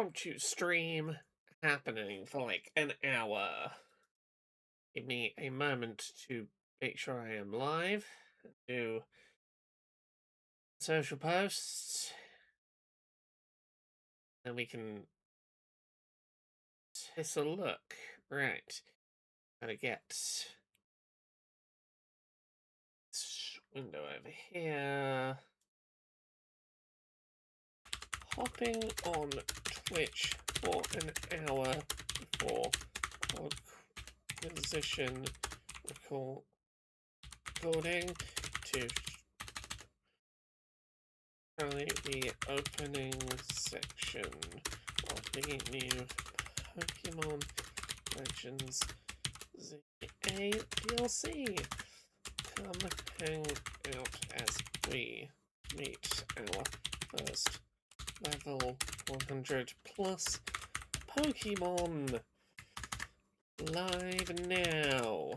impromptu stream happening for like an hour. Give me a moment to make sure I am live. Do social posts. And we can take a look. Right. Gotta get this window over here. Hopping on Twitch for an hour before Podquisition recording to try the opening section of the new Pokémon Legends ZA DLC. Come hang out as we meet our first level 100 plus Pokemon live now.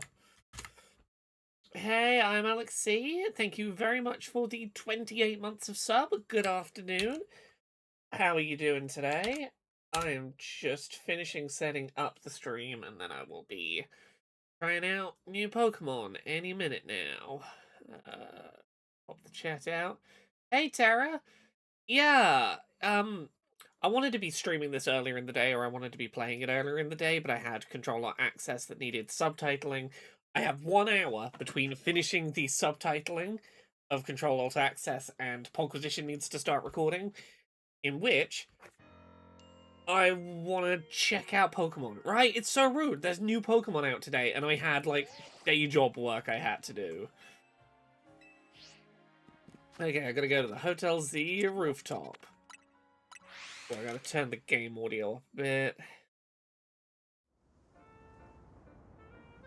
Hey, I'm Alex C. Thank you very much for the 28 months of sub. Good afternoon. How are you doing today? I am just finishing setting up the stream and then I will be trying out new Pokemon any minute now. Pop the chat out. Hey, Tara. Yeah, I wanted to be streaming this earlier in the day, or I wanted to be playing it earlier in the day, but I had controller access that needed subtitling. I have 1 hour between finishing the subtitling of Control Alt Access and Podquisition needs to start recording, in which I want to check out Pokemon. Right? It's so rude. There's new Pokemon out today, and I had, like, day job work I had to do. Okay, I gotta go to the Hotel Z rooftop. So I gotta turn the game audio up a bit.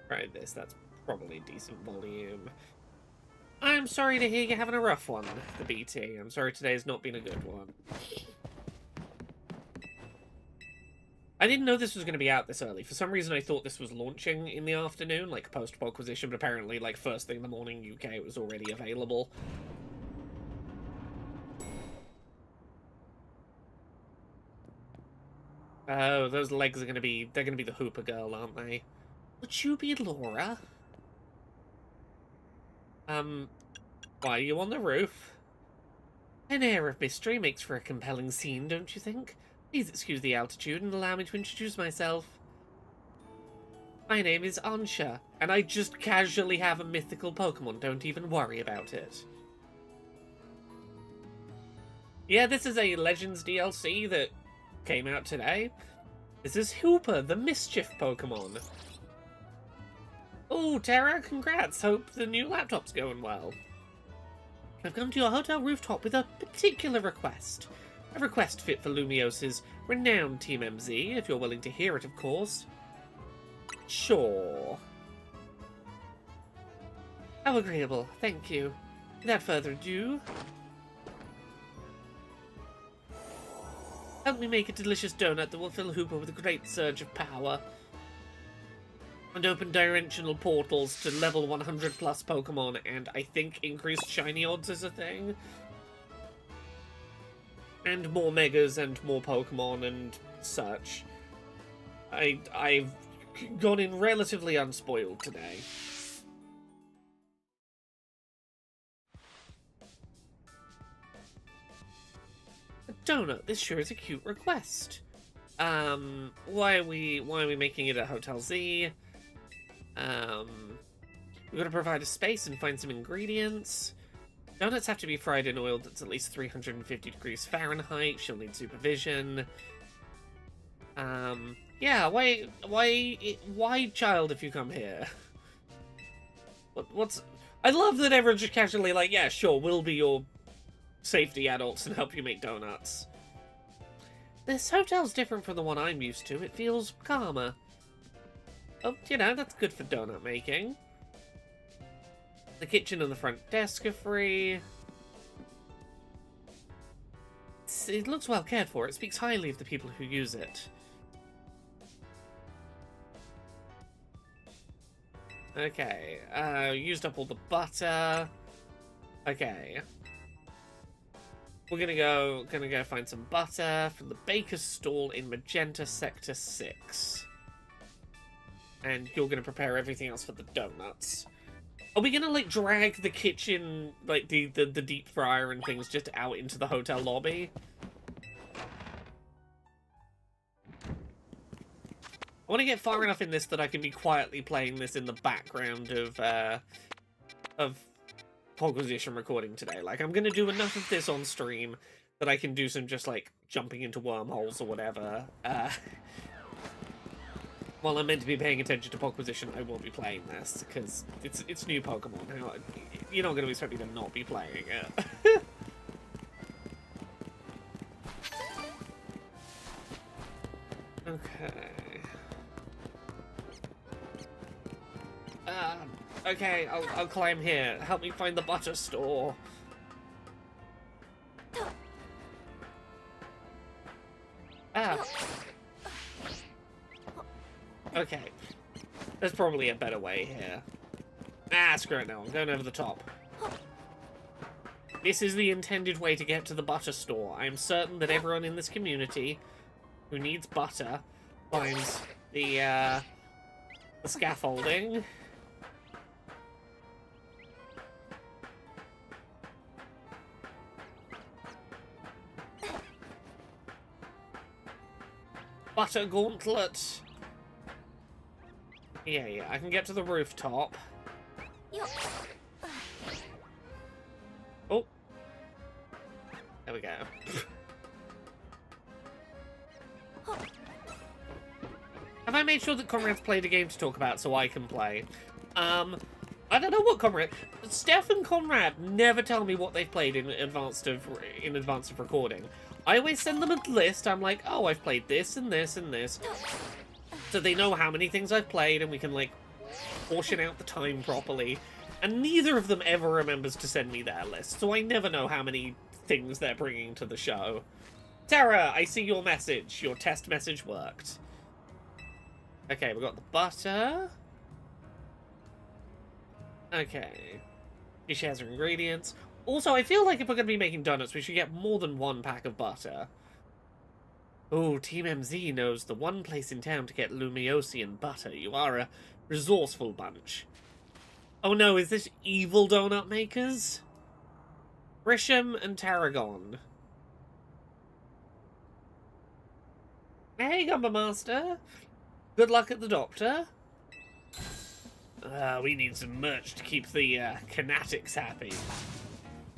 Try this, that's probably decent volume. I'm sorry to hear you're having a rough one, the BT. I'm sorry today's not been a good one. I didn't know this was going to be out this early. For some reason I thought this was launching in the afternoon, like post-Podquisition, but apparently like first thing in the morning UK it was already available. Oh, those legs are they're gonna be the Hooper girl, aren't they? Would you be Laura? Why are you on the roof? An air of mystery makes for a compelling scene, don't you think? Please excuse the altitude and allow me to introduce myself. My name is Ansha, and I just casually have a mythical Pokemon, don't even worry about it. Yeah, this is a Legends DLC that came out today. This is Hooper, the Mischief Pokemon. Oh, Tara, congrats. Hope the new laptop's going well. I've come to your hotel rooftop with a particular request. A request fit for Lumios's renowned Team MZ, if you're willing to hear it, of course. Sure. How agreeable, thank you. Without further ado, help me make a delicious donut that will fill Hooper with a great surge of power. And open dimensional portals to level 100 plus Pokemon, and I think increased shiny odds is a thing. And more Megas and more Pokemon and such. I've gone in relatively unspoiled today. A donut, this sure is a cute request. Why are we making it at Hotel Z? We've got to provide a space and find some ingredients. Donuts have to be fried in oil that's at least 350 degrees Fahrenheit. She'll need supervision. Yeah, why child if you come here? What's... I love that everyone's just casually like, yeah, sure, we'll be your safety adults and help you make donuts. This hotel's different from the one I'm used to. It feels calmer. Oh, you know, that's good for donut making. The kitchen and the front desk are free. It looks well cared for. It speaks highly of the people who use it. Okay, used up all the butter. Okay. We're gonna go find some butter from the baker's stall in Magenta Sector 6. And you're gonna prepare everything else for the donuts. Are we gonna, like, drag the kitchen, like, the deep fryer and things just out into the hotel lobby? I want to get far enough in this that I can be quietly playing this in the background of Podquisition recording today. Like, I'm gonna do enough of this on stream that I can do some just, like, jumping into wormholes or whatever. While I'm meant to be paying attention to Podquisition, I will be playing this, because it's new Pokemon. You're not going to expect me to not be playing it. Okay. Okay, I'll climb here. Help me find the butter store. Okay. There's probably a better way here. Screw it now. I'm going over the top. This is the intended way to get to the butter store. I am certain that everyone in this community who needs butter finds the scaffolding. Butter gauntlet. Yeah, I can get to the rooftop. Oh. There we go. Have I made sure that Conrad's played a game to talk about so I can play? I don't know what Conrad... Steph and Conrad never tell me what they've played in advance of recording. I always send them a list. I'm like, oh, I've played this and this and this. So they know how many things I've played and we can, like, portion out the time properly. And neither of them ever remembers to send me their list, so I never know how many things they're bringing to the show. Tara, I see your message. Your test message worked. Okay, we got the butter. Okay. She shares her ingredients. Also, I feel like if we're going to be making donuts, we should get more than one pack of butter. Oh, Team MZ knows the one place in town to get Lumiosian butter. You are a resourceful bunch. Oh no, is this evil donut makers? Grisham and Tarragon. Hey, Gumba Master. Good luck at the doctor. We need some merch to keep the Canatics happy.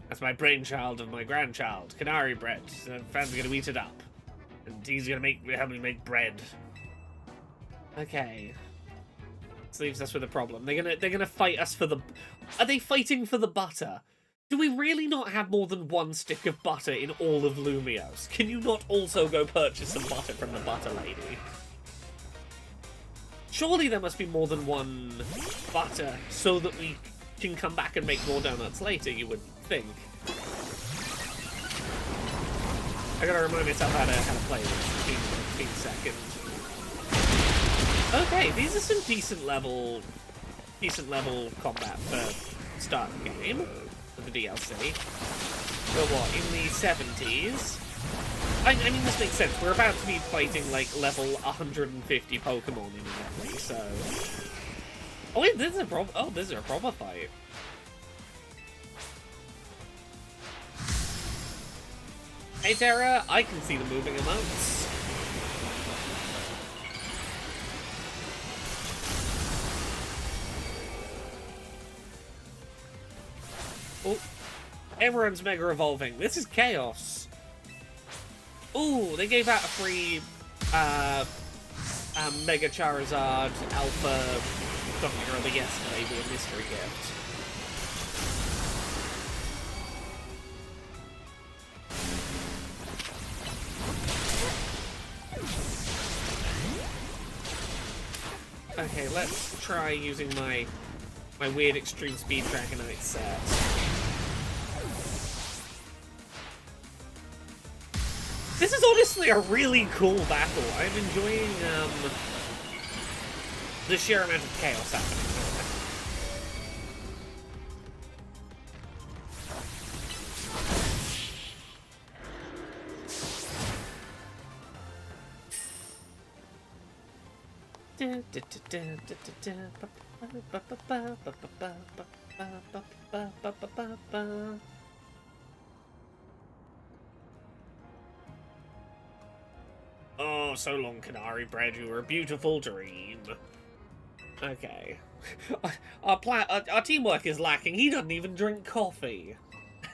That's my brainchild of my grandchild. Canary bread. Fans are going to eat it up. And he's going to help me make bread. Okay. This leaves us with a problem. They're gonna fight us for the... Are they fighting for the butter? Do we really not have more than one stick of butter in all of Lumios? Can you not also go purchase some butter from the butter lady? Surely there must be more than one butter so that we can come back and make more donuts later, you would think. I gotta remind myself how to play this. 15 seconds. Okay, these are some decent level combat for start the game, for the DLC. But what, in the 70s? I mean, this makes sense. We're about to be fighting, like, level 150 Pokemon immediately, so... Oh, wait, this is a proper fight. Hey, Tara, I can see the moving amounts. Oh, everyone's Mega Evolving. This is chaos. Ooh, they gave out a free Mega Charizard Alpha something or other yesterday with a mystery gift. Okay, let's try using my weird Extreme Speed Dragonite set. This is honestly a really cool battle. I'm enjoying the sheer amount of chaos happening. Oh, so long, Canary Bread. You were a beautiful dream. Okay. Our teamwork is lacking. He doesn't even drink coffee.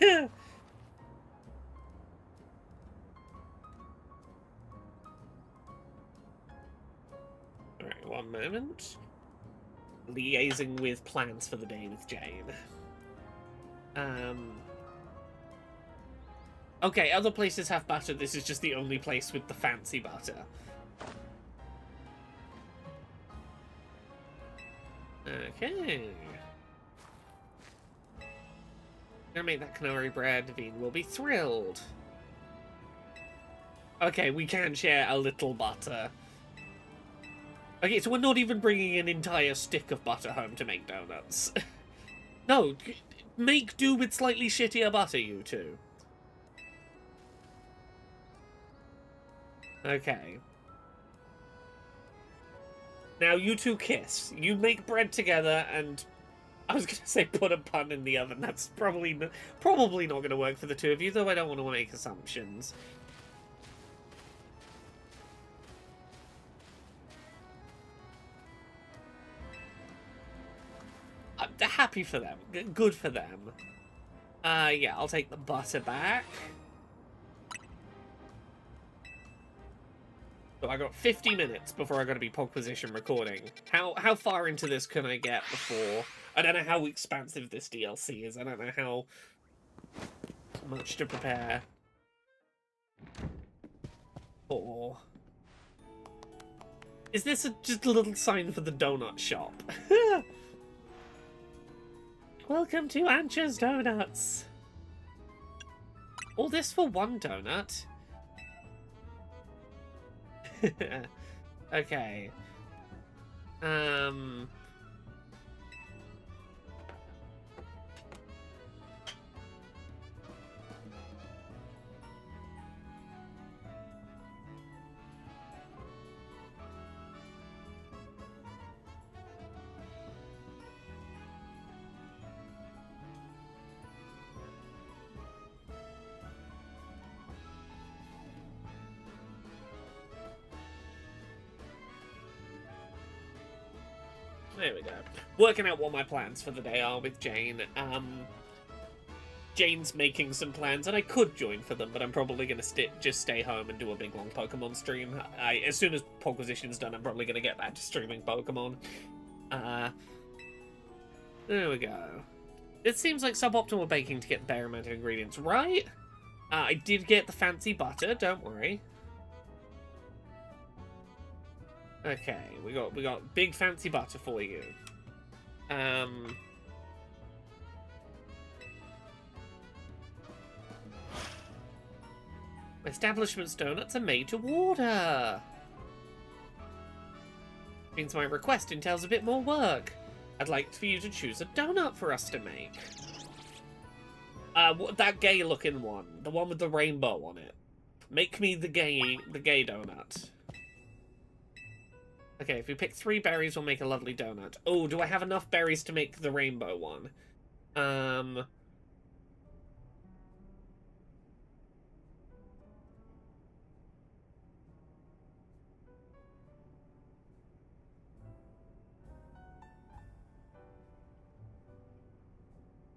Alright, one moment. Liaising with plans for the day with Jane. Okay, other places have butter. This is just the only place with the fancy butter. Okay. Gonna make that canary bread. Veen will be thrilled. Okay, we can share a little butter. Okay, so we're not even bringing an entire stick of butter home to make donuts. No, make do with slightly shittier butter, you two. Okay. Now you two kiss. You make bread together and... I was going to say put a bun in the oven. That's probably not going to work for the two of you, though I don't want to make assumptions. I'm happy for them. Good for them. Yeah, I'll take the butter back. So I got 50 minutes before I got to be Podquisition recording. How far into this can I get before... I don't know how expansive this DLC is. I don't know how much to prepare for. Is this just a little sign for the donut shop? Welcome to Ancha's Donuts. All this for one donut? Okay. There we go. Working out what my plans for the day are with Jane. Jane's making some plans, and I could join for them, but I'm probably going to just stay home and do a big long Pokemon stream. As soon as Podquisition's done, I'm probably going to get back to streaming Pokemon. There we go. It seems like suboptimal baking to get the bare amount of ingredients right. I did get the fancy butter, don't worry. Okay, we got big fancy butter for you. Establishment's donuts are made to order. Means my request entails a bit more work. I'd like for you to choose a donut for us to make. That gay-looking one, the one with the rainbow on it. Make me the gay donut. Okay, if we pick 3 berries, we'll make a lovely donut. Oh, do I have enough berries to make the rainbow one?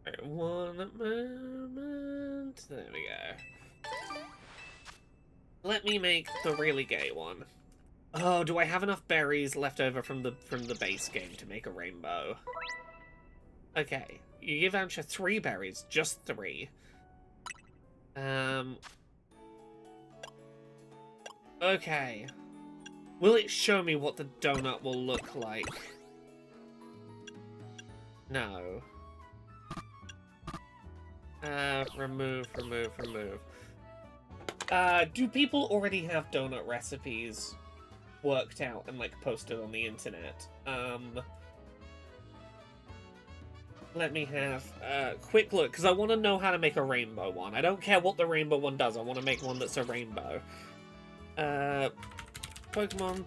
Right, one moment. There we go. Let me make the really gay one. Oh, do I have enough berries left over from the base game to make a rainbow? Okay, you give Ancha 3 berries, just 3. Okay. Will it show me what the donut will look like? No. Remove. Do people already have donut recipes worked out and, like, posted on the internet? Let me have a quick look, because I want to know how to make a rainbow one. I don't care what the rainbow one does, I want to make one that's a rainbow. Pokemon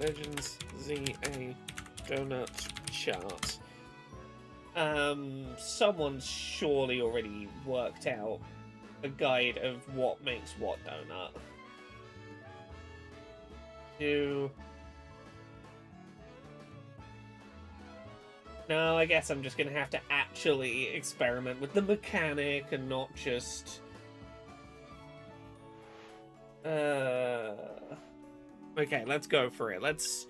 Legends ZA donut chart. Someone's surely already worked out a guide of what makes what donut. No, I guess I'm just gonna have to actually experiment with the mechanic and not just... Okay, let's go for it. Let's...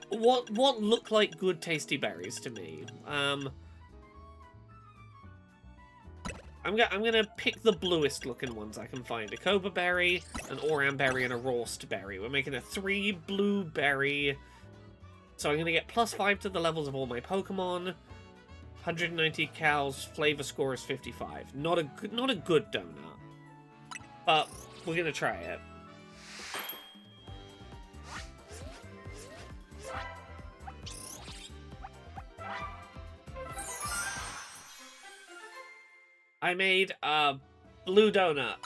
What look like good tasty berries to me? I'm gonna pick the bluest looking ones I can find. A cobra berry, an oran berry, and a roast berry. We're making a 3 blue berry. So I'm gonna get +5 to the levels of all my Pokemon. 190 cows, flavor score is 55. Not a good donut. But we're gonna try it. I made a blue donut.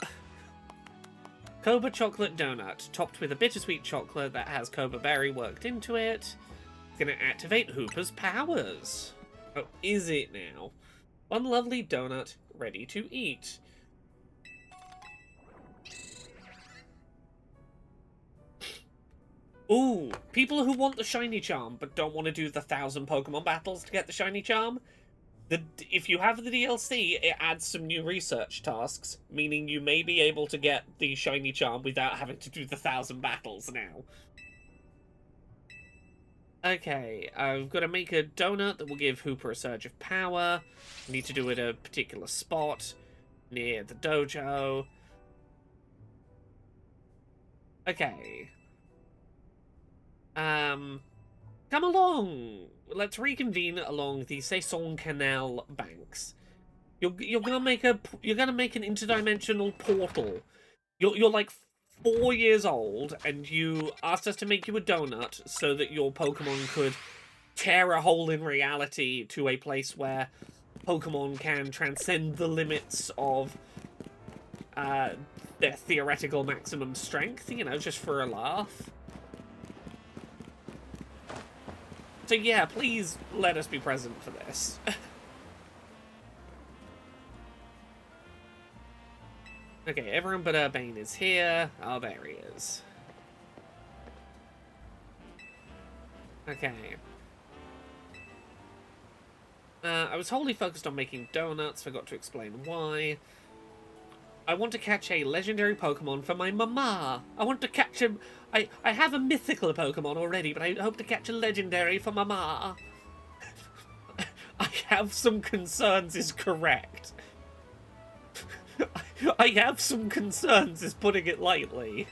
Cobra chocolate donut, topped with a bittersweet chocolate that has cobra berry worked into it. It's gonna activate Hooper's powers. Oh, is it now? One lovely donut ready to eat. Ooh, people who want the shiny charm but don't want to do the 1,000 Pokemon battles to get the shiny charm. If you have the DLC, it adds some new research tasks, meaning you may be able to get the shiny charm without having to do the 1,000 battles now. Okay, I've got to make a donut that will give Hooper a surge of power. I need to do it at a particular spot near the dojo. Okay. Come along. Let's reconvene along the Saison Canal banks. You're gonna make an interdimensional portal. You're like 4 years old, and you asked us to make you a donut so that your Pokemon could tear a hole in reality to a place where Pokemon can transcend the limits of their theoretical maximum strength, you know, just for a laugh. So yeah, please let us be present for this. Okay, everyone but Urbane is here. Oh, there he is. Okay. I was wholly focused on making donuts, forgot to explain why. I want to catch a legendary Pokemon for my mama. I want to catch him. I have a mythical Pokemon already, but I hope to catch a legendary for mama. I have some concerns is correct. I have some concerns is putting it lightly.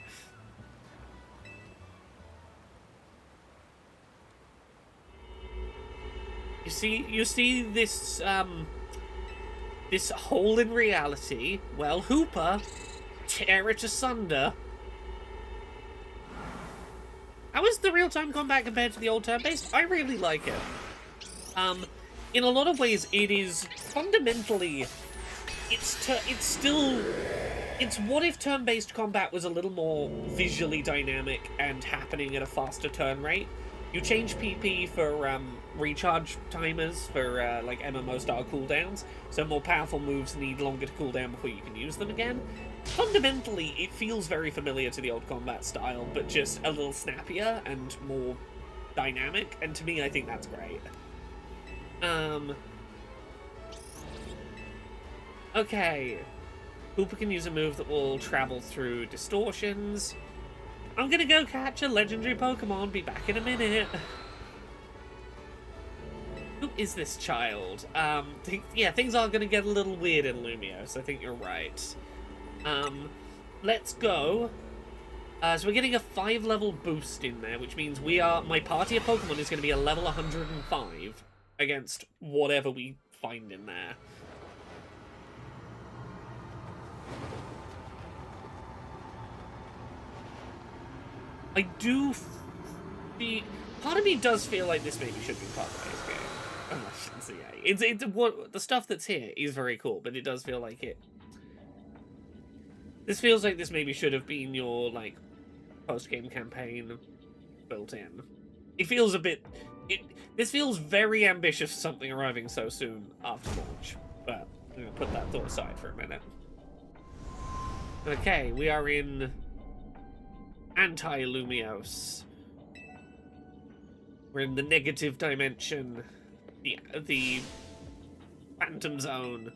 You see this, this hole in reality? Well, Hooper, tear it asunder. How is the real-time combat compared to the old turn-based? I really like it. In a lot of ways, it is fundamentally... It's what if turn-based combat was a little more visually dynamic and happening at a faster turn rate? You change PP for recharge timers for like MMO-style cooldowns, so more powerful moves need longer to cool down before you can use them again. Fundamentally, it feels very familiar to the old combat style, but just a little snappier and more dynamic, and to me, I think that's great. Okay. Hooper can use a move that will travel through distortions. I'm gonna go catch a legendary Pokemon, be back in a minute. Who is this child? Yeah, things are gonna get a little weird in Lumiose, I think you're right. Let's go. So we're getting a 5-level boost in there, which means my party of Pokemon is gonna be a level 105 against whatever we find in there. I do part of me does feel like this maybe should be part of this game. I shouldn't say it's what the stuff that's here is very cool, but it does feel like it. This feels like this maybe should have been your like post-game campaign built in. It feels a bit... This feels very ambitious for something arriving so soon after launch. But I'm going to put that thought aside for a minute. Okay, we are in Anti-Lumios. We're in the negative dimension. The Phantom Zone.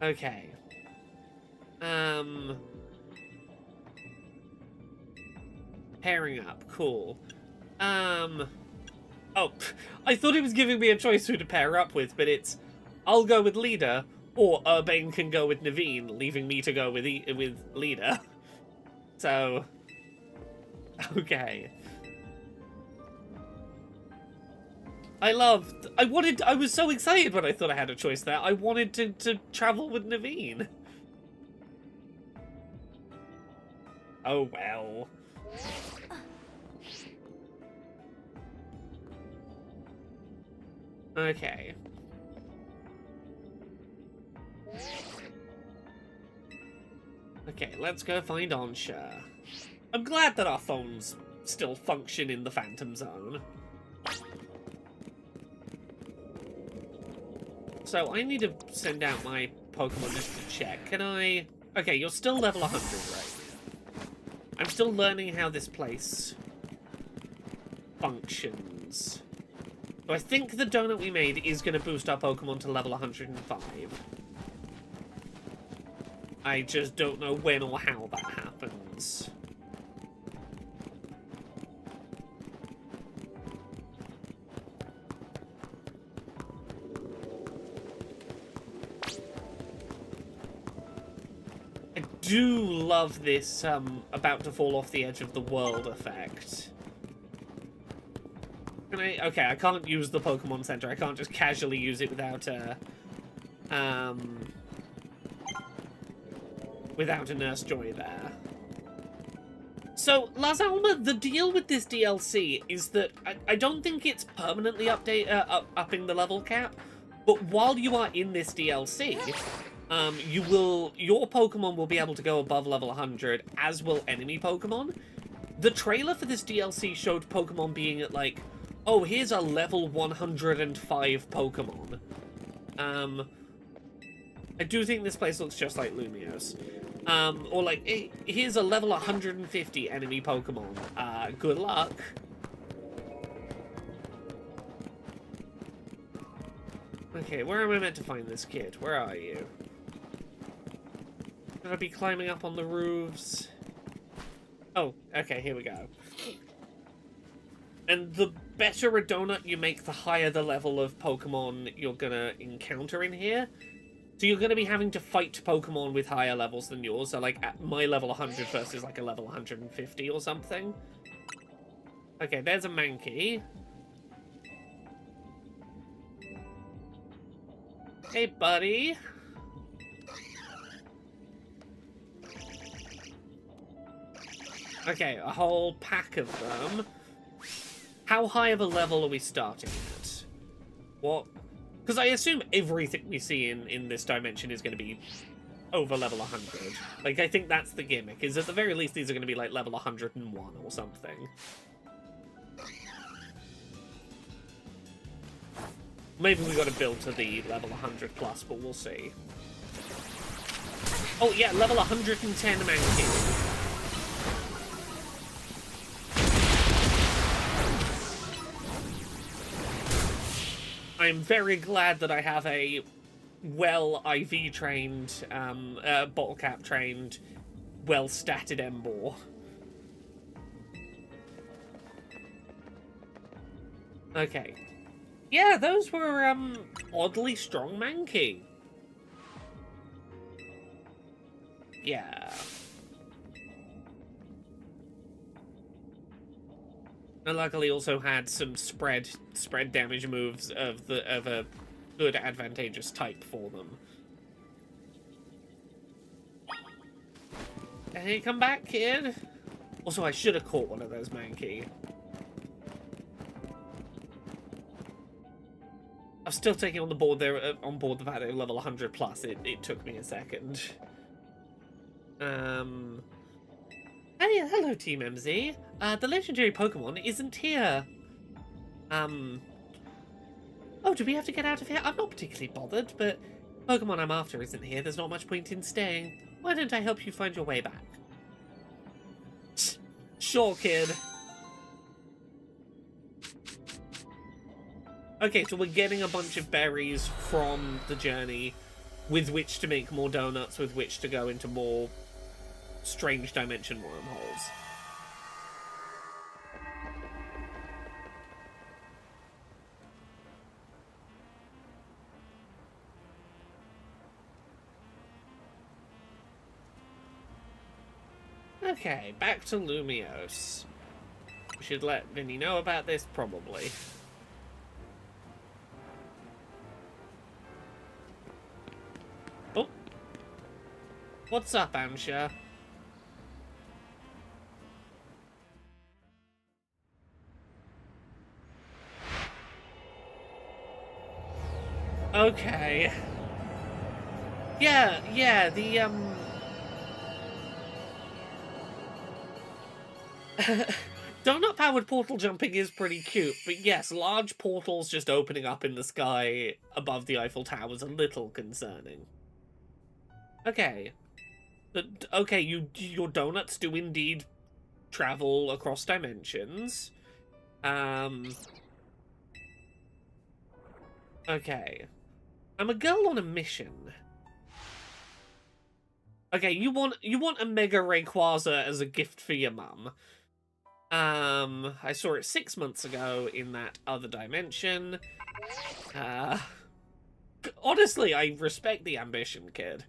Okay. Pairing up, cool. Oh, I thought it was giving me a choice who to pair up with, but it's I'll go with Leader, or Urbane can go with Naveen, leaving me to go with Leader. So, okay. I was so excited when I thought I had a choice there. I wanted to travel with Naveen. Oh well. Okay. Okay, let's go find Onsha. I'm glad that our phones still function in the Phantom Zone. So I need to send out my Pokemon just to check. Can I... Okay, you're still level 100, right? I'm still learning how this place functions. So I think the donut we made is going to boost our Pokemon to level 105. I just don't know when or how that happens. I do love this about to fall off the edge of the world effect. Can I? Okay, I can't use the Pokemon Center. I can't just casually use it without a Nurse Joy there. So, Las Alma, the deal with this DLC is that I don't think it's permanently upping the level cap, but while you are in this DLC, your Pokemon will be able to go above level 100, as will enemy Pokemon. The trailer for this DLC showed Pokemon being at, like, oh, here's a level 105 Pokemon. I do think this place looks just like Lumios. Or like, hey, here's a level 150 enemy Pokemon. Good luck. Okay, where am I meant to find this kid? Where are you? Should I be climbing up on the roofs? Oh, okay, here we go. And the better a donut you make, the higher the level of Pokemon you're gonna encounter in here. So you're gonna be having to fight Pokemon with higher levels than yours. So like at my level 100 versus like a level 150 or something. Okay, there's a Mankey. Hey, buddy. Okay, a whole pack of them. How high of a level are we starting at? What? Because I assume everything we see in this dimension is going to be over level 100. Like, I think that's the gimmick, is at the very least these are going to be like level 101 or something. Maybe we got to build to the level 100 plus, but we'll see. Oh yeah, level 110 Mankey. I'm very glad that I have a well IV trained, bottle cap trained, well statted Embor. Okay. Yeah, those were, oddly strong Mankey. Yeah. I luckily also had some spread damage moves of a good advantageous type for them. Hey, come back, kid. Also, I should have caught one of those Mankey. I'm still taking on board the fact they're level 100 plus. It took me a second. Hey, hello, Team MZ. The legendary Pokemon isn't here. Oh, do we have to get out of here? I'm not particularly bothered, but Pokemon I'm after isn't here. There's not much point in staying. Why don't I help you find your way back? Sure, kid. Okay, so we're getting a bunch of berries from the journey with which to make more donuts, with which to go into more strange dimension wormholes. Okay, back to Lumiose. We should let Vinny know about this, probably. Oh. What's up, Ansha? Okay. Yeah, the, donut-powered portal jumping is pretty cute, but yes, large portals just opening up in the sky above the Eiffel Tower is a little concerning. Okay. Okay, your donuts do indeed travel across dimensions. Okay. I'm a girl on a mission. Okay, you want a Mega Rayquaza as a gift for your mum. I saw it 6 months ago in that other dimension. Honestly, I respect the ambition, kid.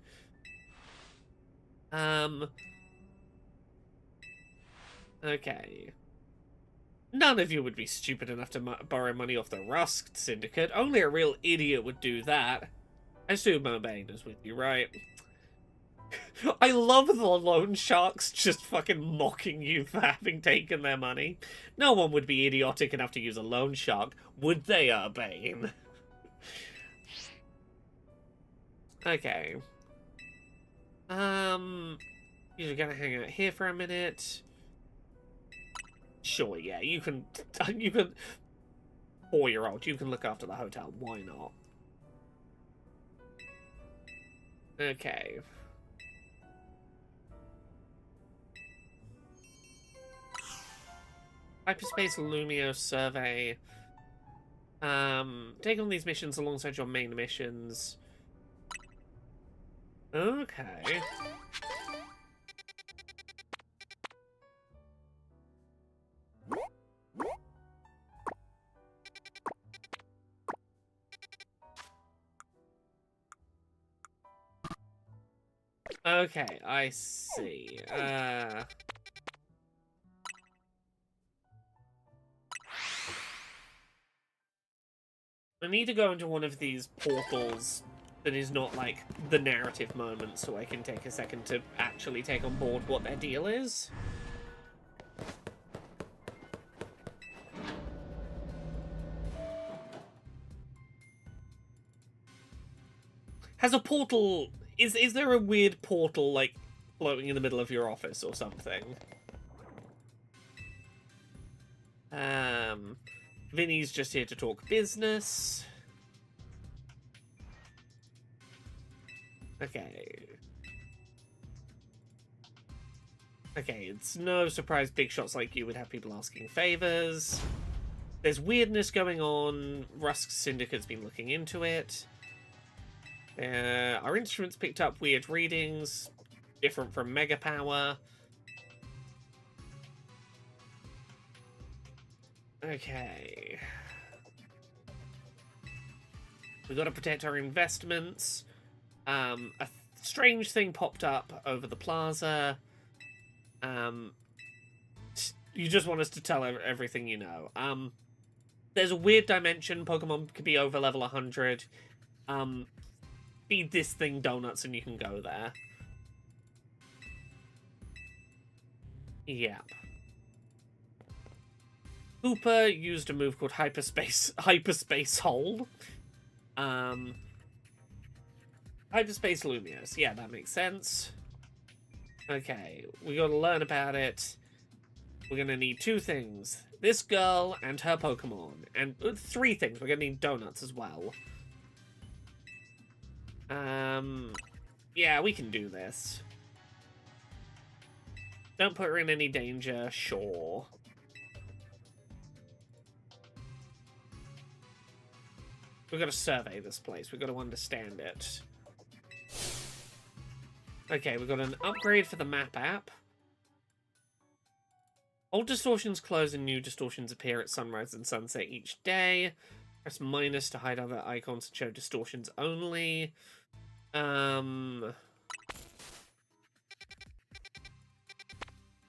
Okay. None of you would be stupid enough to borrow money off the Rust Syndicate. Only a real idiot would do that. I assume Urbane is with you, right? I love the loan sharks just fucking mocking you for having taken their money. No one would be idiotic enough to use a loan shark, would they, Urbane? Okay. You're gonna hang out here for a minute. Sure, yeah, you can 4-year-old, you can look after the hotel, why not? Okay. Hyperspace Lumio survey. Take on these missions alongside your main missions. Okay. Okay, I see. I need to go into one of these portals that is not, like, the narrative moment, so I can take a second to actually take on board what their deal is. Has a portal... Is there a weird portal, like, floating in the middle of your office or something? Vinny's just here to talk business. Okay. Okay, it's no surprise big shots like you would have people asking favors. There's weirdness going on. Rusk Syndicate's been looking into it. Our instruments picked up weird readings, different from Mega Power. Okay. We gotta protect our investments. A strange thing popped up over the plaza. You just want us to tell everything you know. There's a weird dimension. Pokemon could be over level 100. Feed this thing donuts and you can go there. Yep. Hooper used a move called Hyperspace Hold. Hyperspace Lumiose. Yeah, that makes sense. Okay, we gotta learn about it. We're gonna need 2 things. This girl and her Pokemon. And 3 things. We're gonna need donuts as well. Yeah, we can do this. Don't put her in any danger, sure. We've got to survey this place. We've got to understand it. Okay, we've got an upgrade for the map app. Old distortions close and new distortions appear at sunrise and sunset each day. Press minus to hide other icons and show distortions only.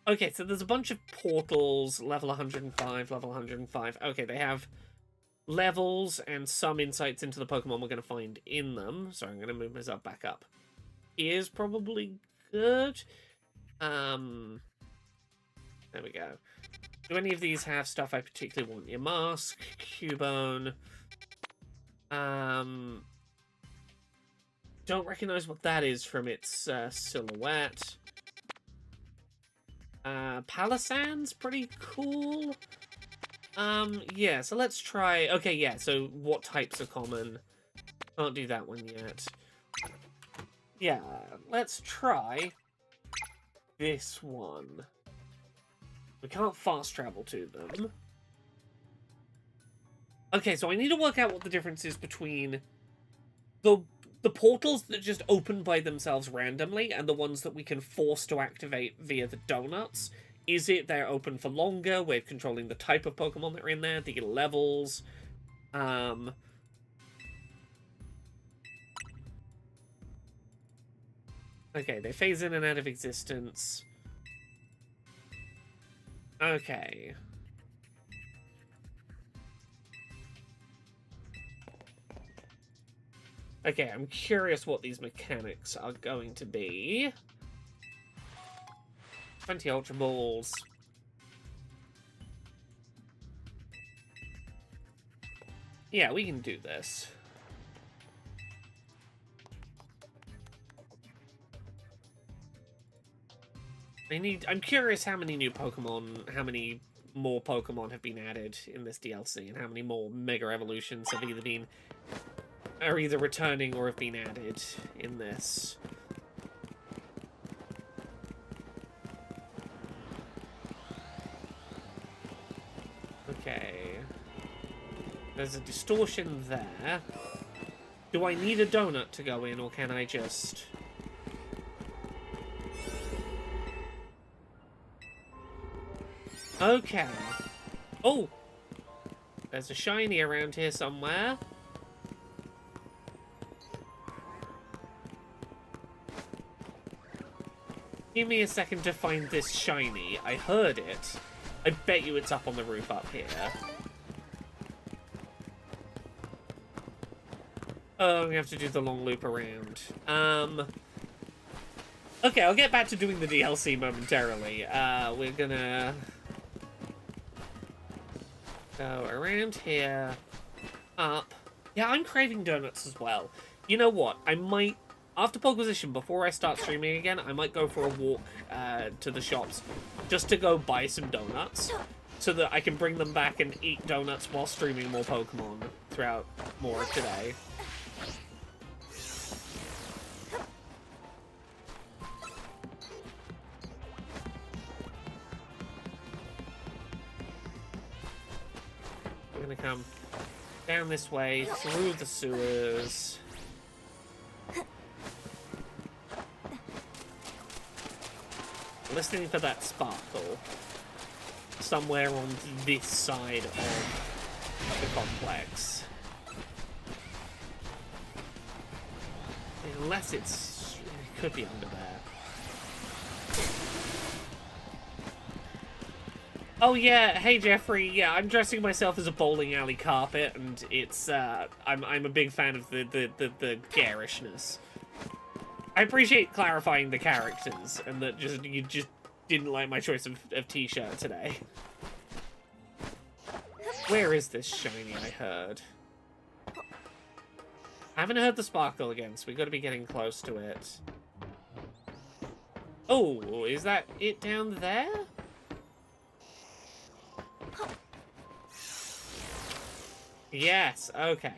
Okay, so there's a bunch of portals, level 105, level 105. Okay, they have levels and some insights into the Pokemon we're going to find in them. So I'm going to move myself back up. Here's probably good. There we go. Do any of these have stuff I particularly want? Your mask, Cubone. Don't recognize what that is from its silhouette. Palisand's pretty cool. Yeah, so let's try... Okay, yeah, so what types are common? Can't do that one yet. Yeah, let's try this one. We can't fast travel to them. Okay, so I need to work out what the difference is between the portals that just open by themselves randomly and the ones that we can force to activate via the donuts. Is it they're open for longer? We're controlling the type of Pokemon that are in there, the levels. Okay, they phase in and out of existence. Okay. Okay, I'm curious what these mechanics are going to be. 20 Ultra Balls. Yeah, we can do this. I'm curious how many new Pokemon, how many more Pokemon have been added in this DLC, and how many more Mega Evolutions have are either returning or have been added in this. Okay. There's a distortion there. Do I need a donut to go in, or can I just... Okay. Oh! There's a shiny around here somewhere. Give me a second to find this shiny. I heard it. I bet you it's up on the roof up here. Oh, we have to do the long loop around. Okay, I'll get back to doing the DLC momentarily. We're gonna go around here, up. Yeah, I'm craving donuts as well. You know what? I might, after Podquisition, before I start streaming again, I might go for a walk to the shops just to go buy some donuts so that I can bring them back and eat donuts while streaming more Pokemon throughout more of today. We're gonna come down this way, through the sewers. Listening for that sparkle somewhere on this side of the complex. Unless it could be under there. Oh yeah, hey Jeffrey, yeah, I'm dressing myself as a bowling alley carpet, and it's, I'm a big fan of the garishness. I appreciate clarifying the characters, and that you just didn't like my choice of t-shirt today. Where is this shiny I heard? I haven't heard the sparkle again, so we gotta be getting close to it. Oh, is that it down there? Yes, okay.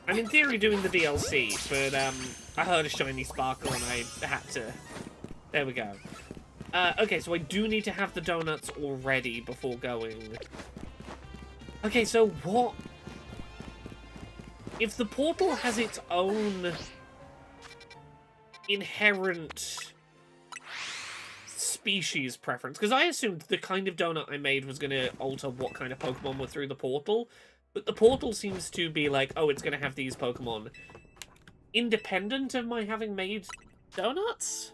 I'm in theory doing the DLC, but I heard a shiny sparkle and I had to... There we go. Okay, so I do need to have the donuts already before going. Okay, so what... If the portal has its own inherent species preference, because I assumed the kind of donut I made was going to alter what kind of Pokemon were through the portal, but the portal seems to be like, oh, it's going to have these Pokemon independent of my having made donuts?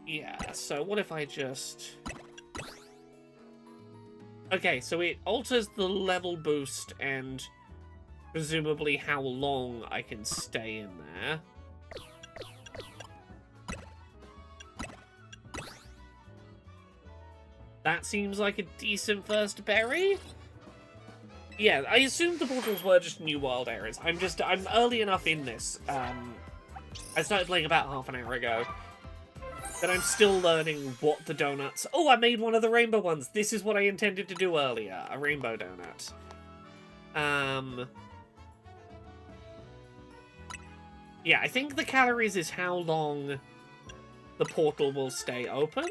Yeah, so what if I just... Okay, so it alters the level boost and presumably how long I can stay in there. That seems like a decent first berry. Yeah, I assumed the portals were just new world areas. I'm early enough in this. I started playing about half an hour ago. That I'm still learning what the donuts... Oh, I made one of the rainbow ones. This is what I intended to do earlier. A rainbow donut. Yeah, I think the calories is how long the portal will stay open.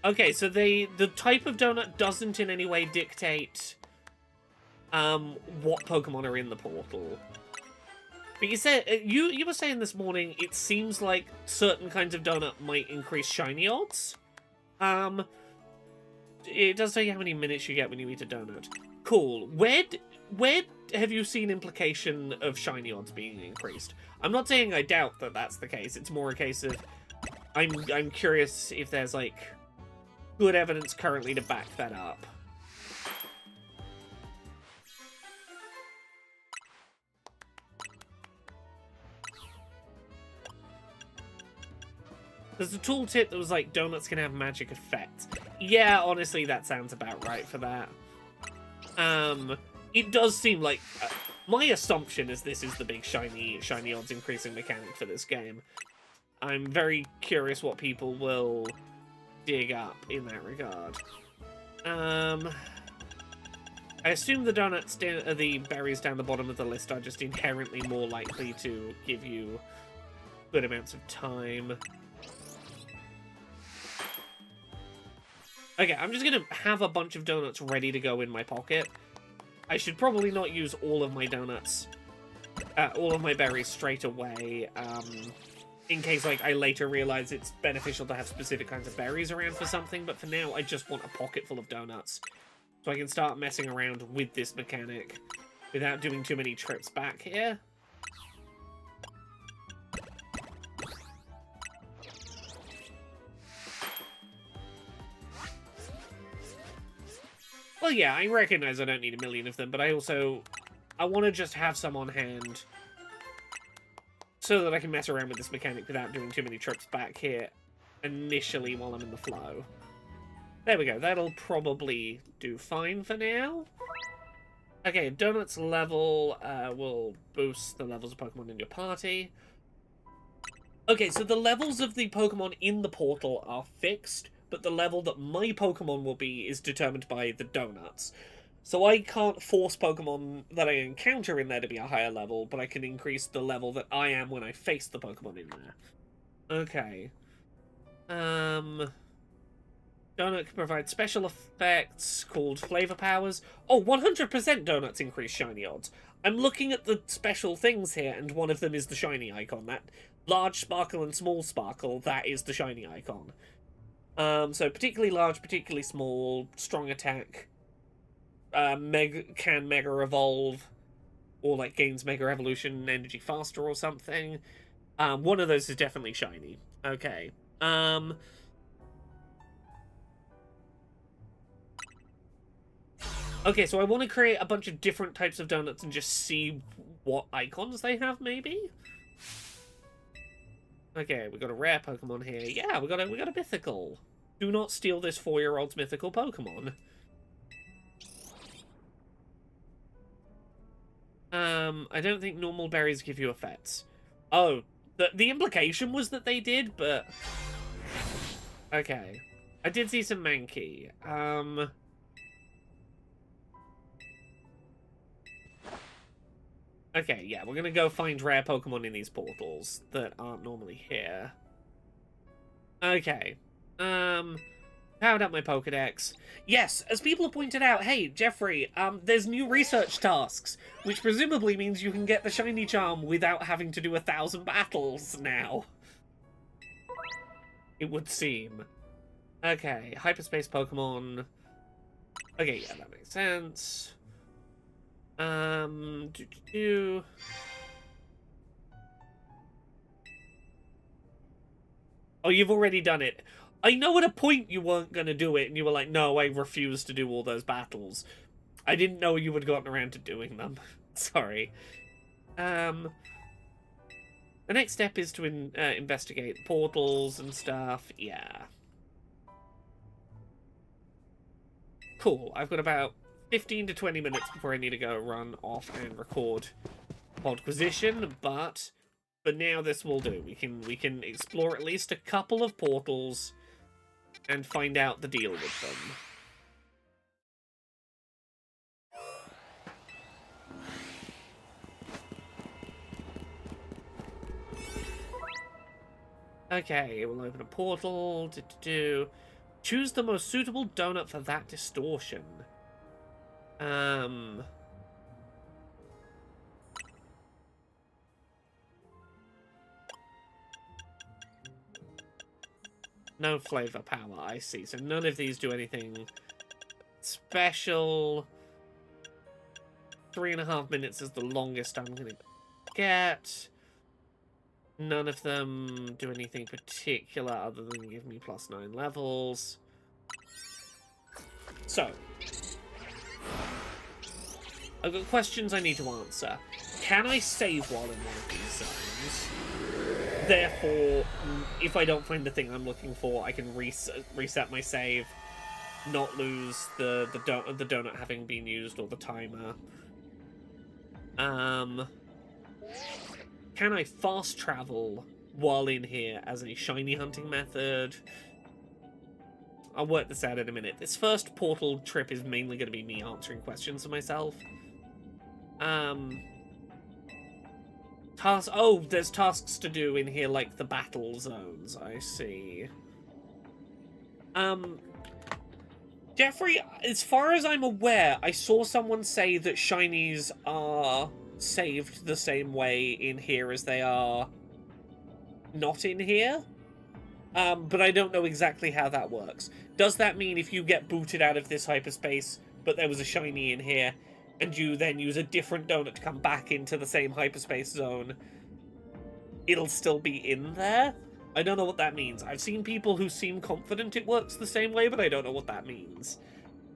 Okay, so the type of donut doesn't in any way dictate what Pokemon are in the portal. But you said you were saying this morning it seems like certain kinds of donut might increase shiny odds. It does tell you how many minutes you get when you eat a donut. Cool. Where have you seen implication of shiny odds being increased? I'm not saying I doubt that that's the case. It's more a case of I'm curious if there's like good evidence currently to back that up. There's a tooltip that was like, donuts can have magic effects. Yeah, honestly, that sounds about right for that. It does seem like... my assumption is this is the big shiny odds increasing mechanic for this game. I'm very curious what people will dig up in that regard. I assume the donuts, the berries down the bottom of the list are just inherently more likely to give you good amounts of time. Okay, I'm just gonna have a bunch of donuts ready to go in my pocket. I should probably not use all of my donuts, all of my berries straight away, in case like I later realize it's beneficial to have specific kinds of berries around for something, but for now I just want a pocket full of donuts, so I can start messing around with this mechanic without doing too many trips back here. Well, yeah, I recognize I don't need a million of them, but I want to just have some on hand so that I can mess around with this mechanic without doing too many trips back here initially while I'm in the flow. There we go. That'll probably do fine for now. Okay, Donut's level will boost the levels of Pokemon in your party. Okay, so the levels of the Pokemon in the portal are fixed, but the level that my Pokemon will be is determined by the donuts. So I can't force Pokemon that I encounter in there to be a higher level, but I can increase the level that I am when I face the Pokemon in there. Okay. Donut can provide special effects called flavor powers. Oh, 100% donuts increase shiny odds. I'm looking at the special things here, and one of them is the shiny icon. That large sparkle and small sparkle, that is the shiny icon. So particularly large, particularly small, strong attack, can mega evolve, or like gains mega evolution energy faster or something. One of those is definitely shiny. Okay. Okay, so I want to create a bunch of different types of donuts and just see what icons they have, maybe? Okay, we got a rare Pokemon here. Yeah, we got a mythical. Do not steal this 4-year-old's mythical Pokemon. I don't think normal berries give you effects. Oh, the implication was that they did, but... Okay. I did see some Mankey. Okay, yeah, we're gonna go find rare Pokemon in these portals that aren't normally here. Okay. Powered up my Pokedex. Yes, as people have pointed out, hey, Jeffrey, there's new research tasks, which presumably means you can get the shiny charm without having to do 1,000 battles now. It would seem. Okay, hyperspace Pokemon. Okay, yeah, that makes sense. Oh, you've already done it. I know at a point you weren't going to do it, and you were like, no, I refuse to do all those battles. I didn't know you had gotten around to doing them. Sorry. The next step is to investigate portals and stuff. Yeah. Cool. I've got about 15 to 20 minutes before I need to go run off and record Podquisition, but for now this will do. We can explore at least a couple of portals and find out the deal with them. Okay, we'll open a portal. Choose the most suitable donut for that distortion. No flavor power, I see. So none of these do anything special. 3.5 minutes is the longest I'm going to get. None of them do anything particular other than give me +9 levels. So, I've got questions I need to answer. Can I save while in one of these zones? Therefore, if I don't find the thing I'm looking for, I can reset my save, not lose the donut having been used or the timer. Can I fast travel while in here as a shiny hunting method? I'll work this out in a minute. This first portal trip is mainly going to be me answering questions to myself. Oh, there's tasks to do in here, like the battle zones. I see. Jeffrey, as far as I'm aware, I saw someone say that shinies are saved the same way in here as they are not in here. But I don't know exactly how that works. Does that mean if you get booted out of this hyperspace, but there was a shiny in here, and you then use a different donut to come back into the same hyperspace zone, it'll still be in there? I don't know what that means. I've seen people who seem confident it works the same way, but I don't know what that means.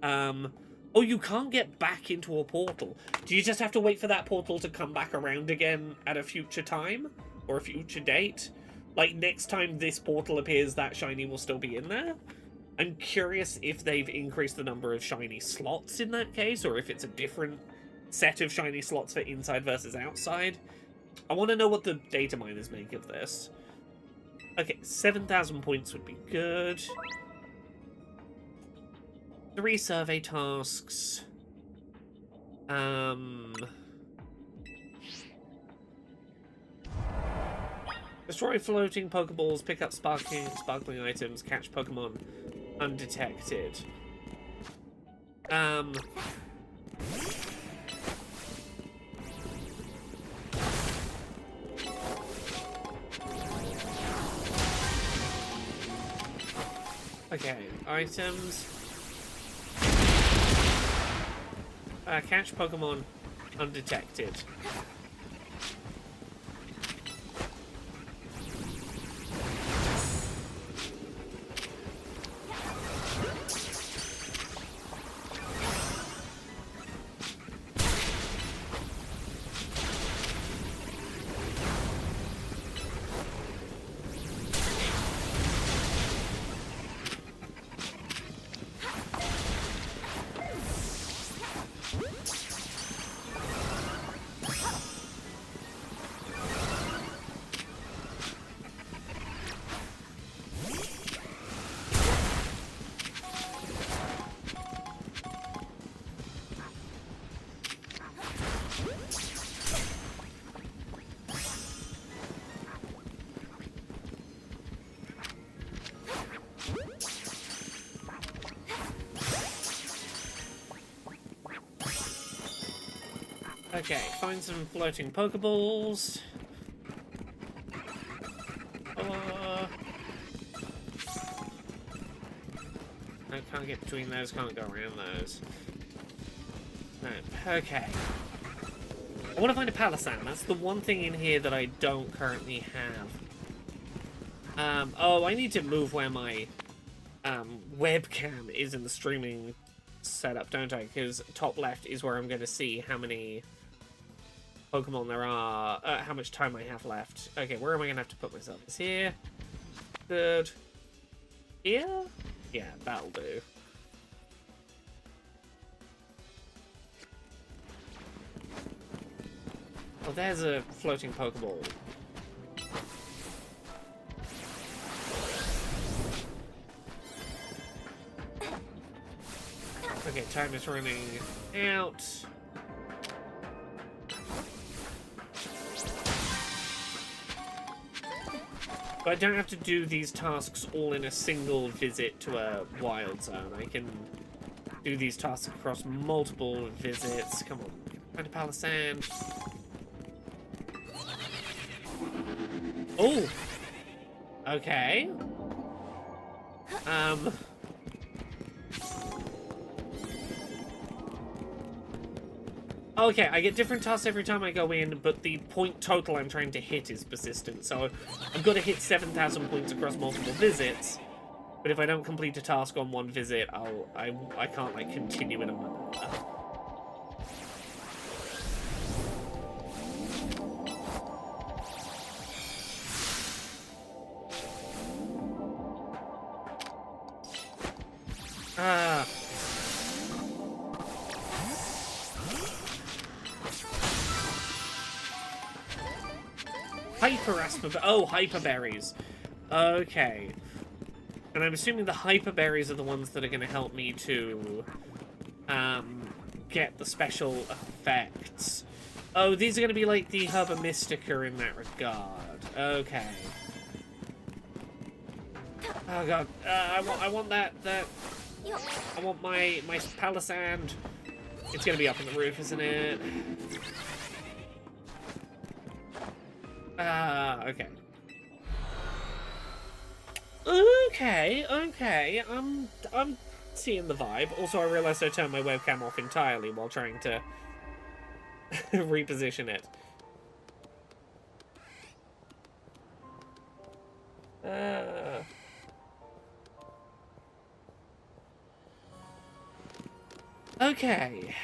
Oh, you can't get back into a portal. Do you just have to wait for that portal to come back around again at a future time? Or a future date? Like, next time this portal appears, that shiny will still be in there? I'm curious if they've increased the number of shiny slots in that case, or if it's a different set of shiny slots for inside versus outside. I want to know what the data miners make of this. Okay, 7,000 points would be good. 3 survey tasks. Destroy floating Pokeballs, pick up sparkling items, catch Pokemon undetected. Okay, items. Catch Pokemon undetected. Okay, find some floating Pokeballs. I can't get between those, can't go around those. No. Okay. I want to find a Palisand. That's the one thing in here that I don't currently have. Oh, I need to move where my webcam is in the streaming setup, don't I? Because top left is where I'm going to see how many Pokemon there are, how much time I have left. Okay, where am I going to have to put myself? It's here. Good. Here? Yeah, that'll do. Oh, there's a floating Pokeball. Okay, time is running out. But I don't have to do these tasks all in a single visit to a wild zone. I can do these tasks across multiple visits. Come on, find a Palisand. Oh! Okay. Okay, I get different tasks every time I go in, but the point total I'm trying to hit is persistent. So I've got to hit 7,000 points across multiple visits. But if I don't complete a task on one visit, I can't like continue it on another. Hyper berries. Okay. And I'm assuming the hyper berries are the ones that are going to help me to get the special effects. Oh, these are going to be like the Herba Mystica in that regard. Okay. Oh god, I want that. I want my Palisand. It's going to be up on the roof, isn't it? Okay. Okay. I'm seeing the vibe. Also, I realized I turned my webcam off entirely while trying to reposition it. Okay.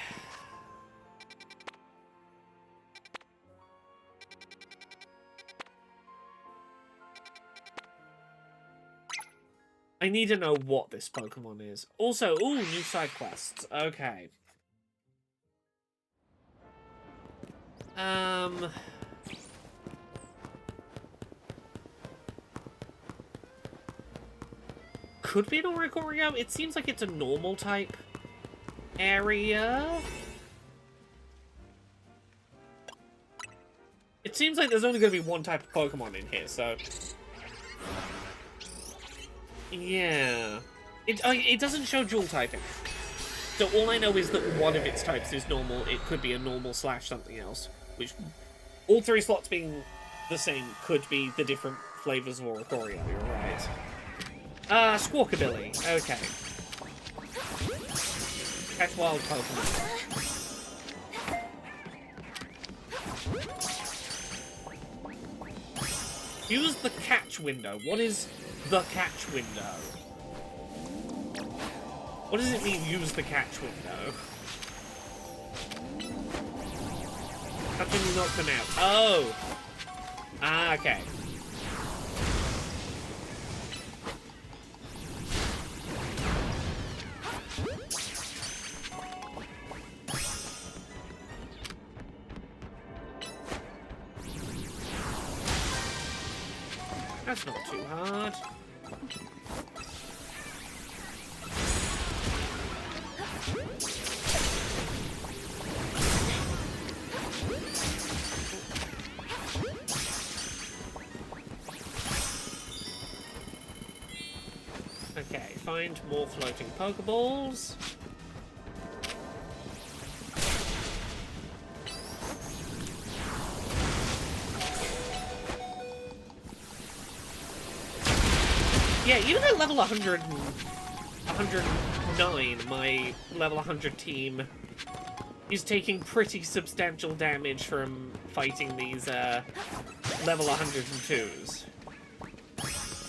I need to know what this Pokemon is. Also, ooh, new side quests. Okay. Could be an Oricorio. It seems like it's a normal type area. It seems like there's only going to be one type of Pokemon in here, so... Yeah. It doesn't show dual typing. So all I know is that one of its types is normal. It could be a normal / something else. Which, all three slots being the same, could be the different flavors of Oricorio, you're right. Squawkabilly. Okay. Catch wild Pokemon. Use the catch window. What is the catch window? What does it mean, use the catch window? How can you knock them out? Oh! Ah, okay. That's not too hard. Okay, find more floating Pokeballs. Yeah, even at level 100 and 109, my level 100 team is taking pretty substantial damage from fighting these level 102s.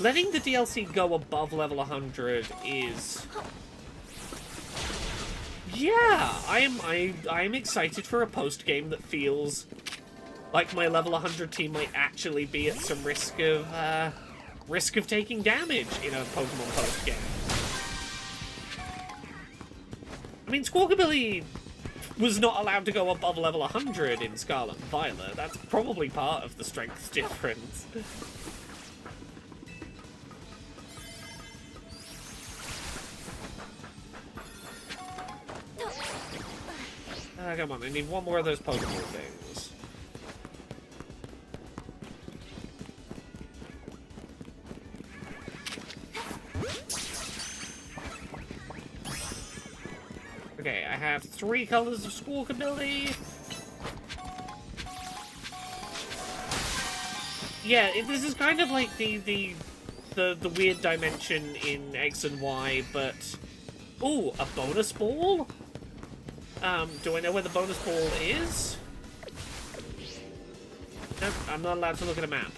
Letting the DLC go above level 100 is... Yeah, I'm excited for a post-game that feels like my level 100 team might actually be at some risk of taking damage in a Pokemon post-game. I mean, Squawkabilly was not allowed to go above level 100 in Scarlet and Violet. That's probably part of the strength difference. Come on, I need one more of those Pokemon things. Okay, I have 3 colors of Squawkabilly. Yeah, this is kind of like the weird dimension in X and Y, but... Ooh, a bonus ball? Do I know where the bonus ball is? Nope, I'm not allowed to look at a map.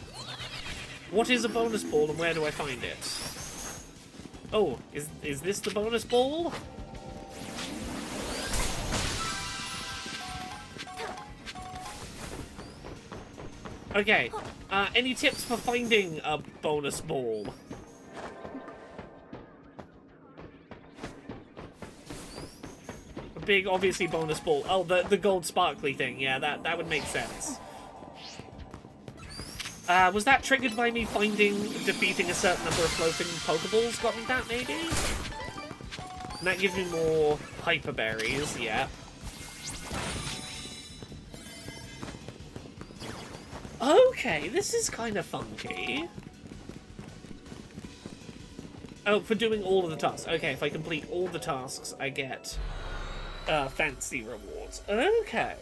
What is a bonus ball and where do I find it? Oh, is this the bonus ball? Okay, any tips for finding a bonus ball? A big, obviously, bonus ball. Oh, the gold sparkly thing. Yeah, that would make sense. Was that triggered by me defeating a certain number of floating Pokeballs got me that, maybe? And that gives me more Hyper Berries, yeah. Okay, this is kind of funky. Oh, for doing all of the tasks. Okay, if I complete all the tasks, I get fancy rewards. Okay.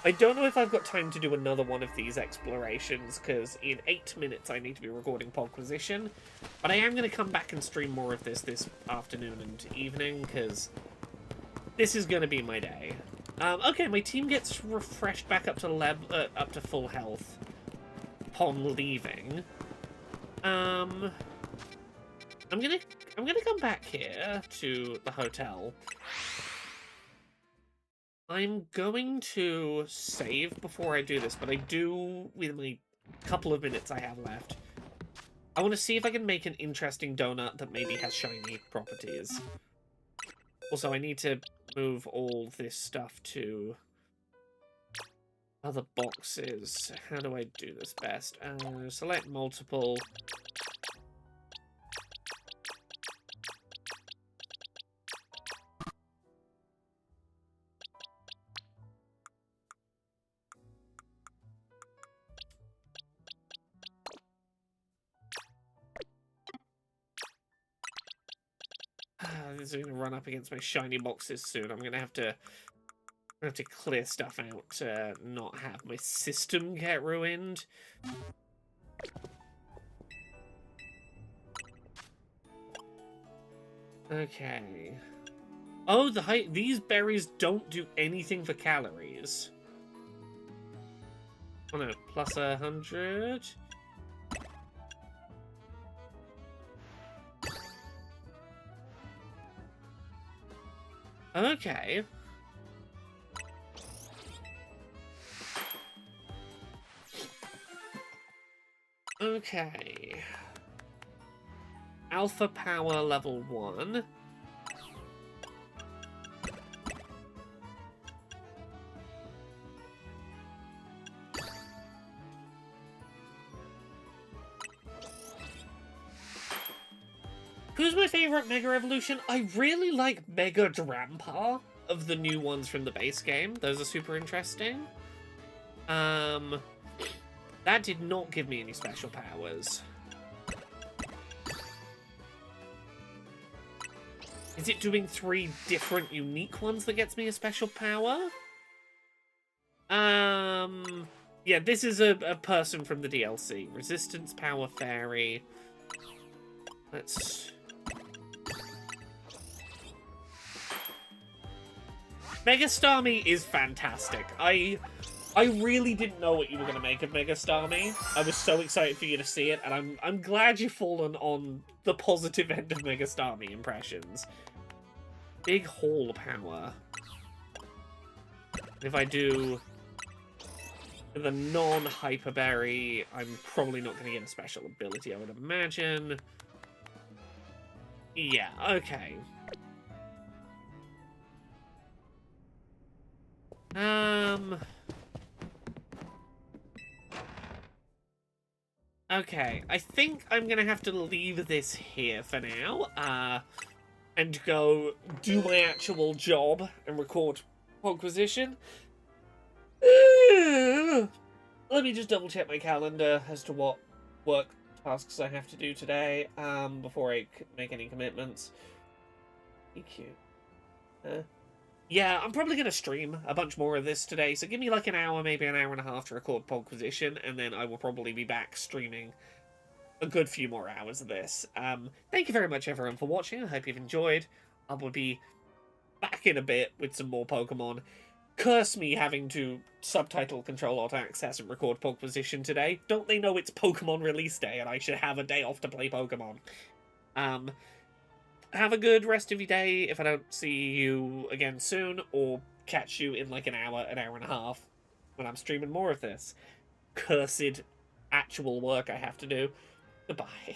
I don't know if I've got time to do another one of these explorations, because in 8 minutes I need to be recording Podquisition. But I am going to come back and stream more of this afternoon and evening, because this is going to be my day. Okay, my team gets refreshed back up to full health upon leaving. I'm gonna come back here to the hotel. I'm going to save before I do this, but I do, with the couple of minutes I have left, I want to see if I can make an interesting donut that maybe has shiny properties. Also, I need to move all this stuff to other boxes. How do I do this best? Select multiple. This is going to run up against my shiny boxes soon. I'm going to have to clear stuff out to not have my system get ruined. Okay. Oh, these berries don't do anything for calories. Oh no, plus 100. Okay. Okay. Alpha power level 1. Who's my favorite Mega Evolution? I really like Mega Drampa of the new ones from the base game. Those are super interesting. That did not give me any special powers. Is it doing 3 different unique ones that gets me a special power? Yeah, this is a person from the DLC. Resistance Power Fairy. Let's... Mega Starmie is fantastic. I really didn't know what you were going to make of Mega Starmie. I was so excited for you to see it, and I'm glad you've fallen on the positive end of Mega Starmie impressions. Big Haul Power. If I do the non-Hyper Berry, I'm probably not going to get a special ability, I would imagine. Yeah, okay. Okay, I think I'm gonna have to leave this here for now, and go do my actual job and record Podquisition. Let me just double check my calendar as to what work tasks I have to do today, before I make any commitments. EQ. Yeah, I'm probably going to stream a bunch more of this today, so give me like an hour, maybe an hour and a half to record Podquisition, and then I will probably be back streaming a good few more hours of this. Thank you very much, everyone, for watching. I hope you've enjoyed. I will be back in a bit with some more Pokemon. Curse me having to subtitle, control, alt access, and record Podquisition today. Don't they know it's Pokemon release day, and I should have a day off to play Pokemon? Have a good rest of your day if I don't see you again soon, or catch you in like an hour and a half when I'm streaming more of this cursed actual work I have to do. Goodbye.